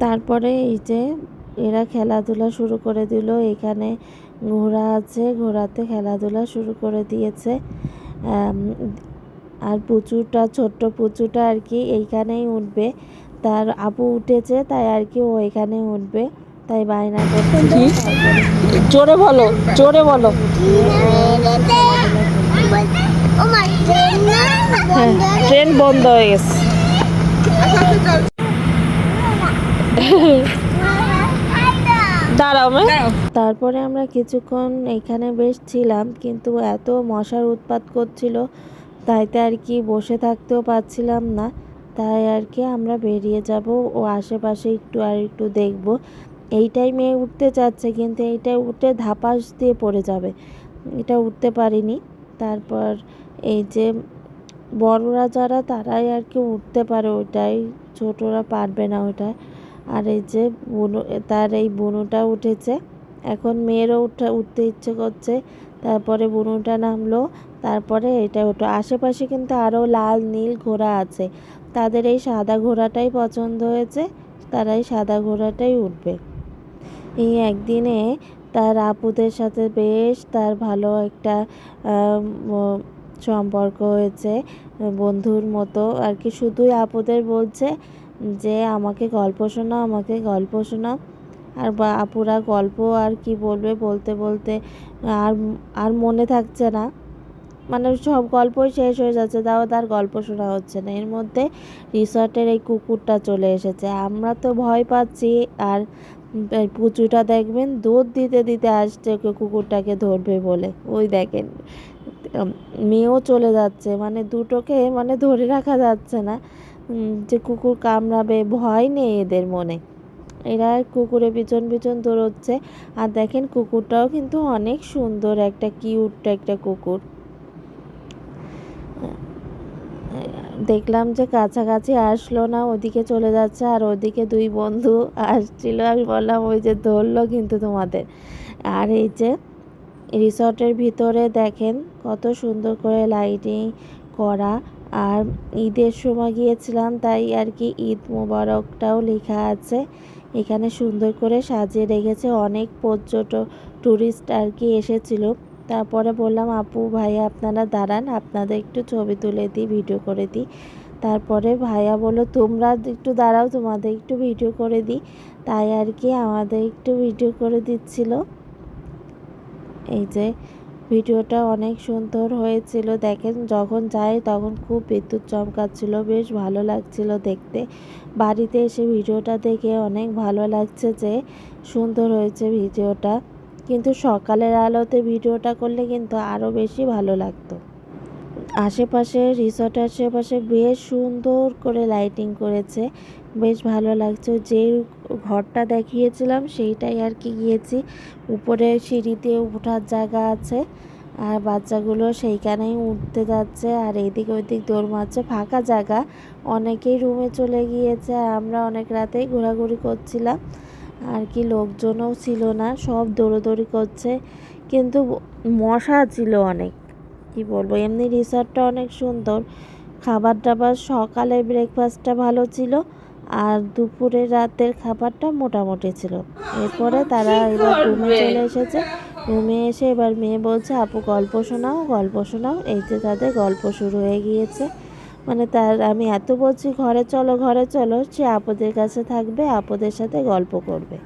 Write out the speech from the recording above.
তারপরে এই যে এরা খেলাধুলা শুরু করে দিল। এখানে ঘোড়া আছে, ঘোড়াতে খেলাধুলা শুরু করে দিয়েছে। আর পুচুটা, ছোট্ট পুচুটা আর কি এইখানেই উঠবে। তার আপু উঠেছে, তাই আর কি ও এখানে উঠবে, তাই বায়না করছিল। জোরে বলো, জোরে বলো। ট্রেন বন্ধ হয়ে গেছে। দাঁড়াও। তারপরে আমরা কিছুক্ষণ এখানে বেশ ছিলাম, কিন্তু এত মশার উৎপাত করছিল, তাইতে আর কি বসে থাকতেও পারছিলাম না। তাই আর কি আমরা বেরিয়ে যাব ও আশেপাশে একটু দেখব। এইটাই মেয়ে উঠতে চাচ্ছে, কিন্তু এইটাই উঠে ধাপাস দিয়ে পড়ে যাবে, এটা উঠতে পারিনি। তারপর এই যে বড়রা যারা তারাই আর কি উঠতে পারে ওইটাই, ছোটরা পারবে না ওইটাই। আর এই যে বুনু, তার এই বুনুটা উঠেছে। এখন মেয়েরও উঠতে ইচ্ছে করছে। তারপরে বুনুটা নামলো, তারপরে এটা ওঠো। আশেপাশে কিন্তু আরও লাল নীল ঘোড়া আছে, তাদের এই সাদা ঘোড়াটাই পছন্দ হয়েছে, তারা এই সাদা ঘোড়াটাই উঠবে। এই একদিনে তার আপুদের সাথে বেশ তার ভালো একটা সম্পর্ক হয়েছে, বন্ধুর মতো আর কি। শুধুই আপুদের বলছে যে আমাকে গল্প শোনাও, আমাকে গল্প শোনাও। আর আপুরা গল্প আর কি বলবে, বলতে বলতে আর আর মনে থাকছে না, মানে সব গল্পই শেষ হয়ে যাচ্ছে, তাও তার গল্প শোনা হচ্ছে না। এর মধ্যে রিসর্টের এই কুকুরটা চলে এসেছে। আমরা তো ভয় পাচ্ছি, আর পুচুটা দেখবেন দুধ দিতে দিতে আসছে ওকে কুকুরটাকে ধরবে বলে। ওই দেখেন মেয়েও চলে যাচ্ছে, মানে দুটোকে মানে ধরে রাখা যাচ্ছে না, যে কুকুর কামড়াবে, ভয় নেই এদের মনে। এরা কুকুরের পিছন পিছন দৌড়চ্ছে। আর দেখেন কুকুরটাও কিন্তু অনেক সুন্দর, একটা কিউট একটা কুকুর। দেখলাম যে কাছাকাছি আসলো না, ওদিকে চলে যাচ্ছে। আর ওদিকে দুই বন্ধু আসছিল, আমি বললাম ওই যে ধরলো কিন্তু তোমাদের। আর এই যে রিসর্টের ভিতরে দেখেন কত সুন্দর করে লাইটিং করা। আর ঈদের সময় গিয়েছিলাম, তাই আর কি ঈদ মোবারকটাও লেখা আছে এখানে, সুন্দর করে সাজিয়ে রেখেছে। অনেক পর্যটক টুরিস্ট আর কি এসেছিল। তারপরে বললাম আপু ভাইয়া আপনারা দাঁড়ান, আপনাদের একটু ছবি তুলে দিই, ভিডিও করে দিই। তারপরে ভাইয়া বললো তোমরা একটু দাঁড়াও, তোমাদের একটু ভিডিও করে দিই। তাই আর কি আমাদের একটু ভিডিও করে দিচ্ছিল। এই যে ভিডিওটা অনেক সুন্দর হয়েছিল। দেখেন যখন যাই তখন খুব বিদ্যুৎ চমকাচ্ছিল, বেশ ভালো লাগছিল দেখতে। বাড়িতে এসে ভিডিওটা দেখে অনেক ভালো লাগছে যে সুন্দর হয়েছে ভিডিওটা, কিন্তু সকালের আলোতে ভিডিওটা করলে কিন্তু আরও বেশি ভালো লাগতো। আশেপাশে রিসর্টের আশেপাশে বেশ সুন্দর করে লাইটিং করেছে, বেশ ভালো লাগছে। যে ঘরটা দেখিয়েছিলাম সেইটাই আর কি গিয়েছি। উপরে সিঁড়িতে ওঠার জায়গা আছে, আর বাচ্চাগুলো সেইখানেই উঠতে যাচ্ছে, আর এইদিক ওইদিক দৌড় মারছে। ফাঁকা জায়গা, অনেকেই রুমে চলে গিয়েছে, আর আমরা অনেক রাতেই ঘোরাঘুরি করছিলাম আর কি। লোকজনও ছিল না, সব দৌড়োদৌড়ি করছে, কিন্তু মশা ছিল অনেক, কি বলবো। এমনি রিসর্টটা অনেক সুন্দর, খাবার দাবার সকালের ব্রেকফাস্টটা ভালো ছিল, আর দুপুরের রাতের খাবারটা মোটামুটি ছিল। এরপরে তারা এবার রুমে চলে এসেছে। রুমে এসে এবার মেয়ে বলছে আপু গল্প শোনাও, গল্প শোনাও। এই যে তাদের গল্প শুরু হয়ে গিয়েছে। মানে তার আমি এত বলছি ঘরে চলো ঘরে চলো, সে আপুদের কাছে থাকবে, আপুদের সাথে গল্প করবে।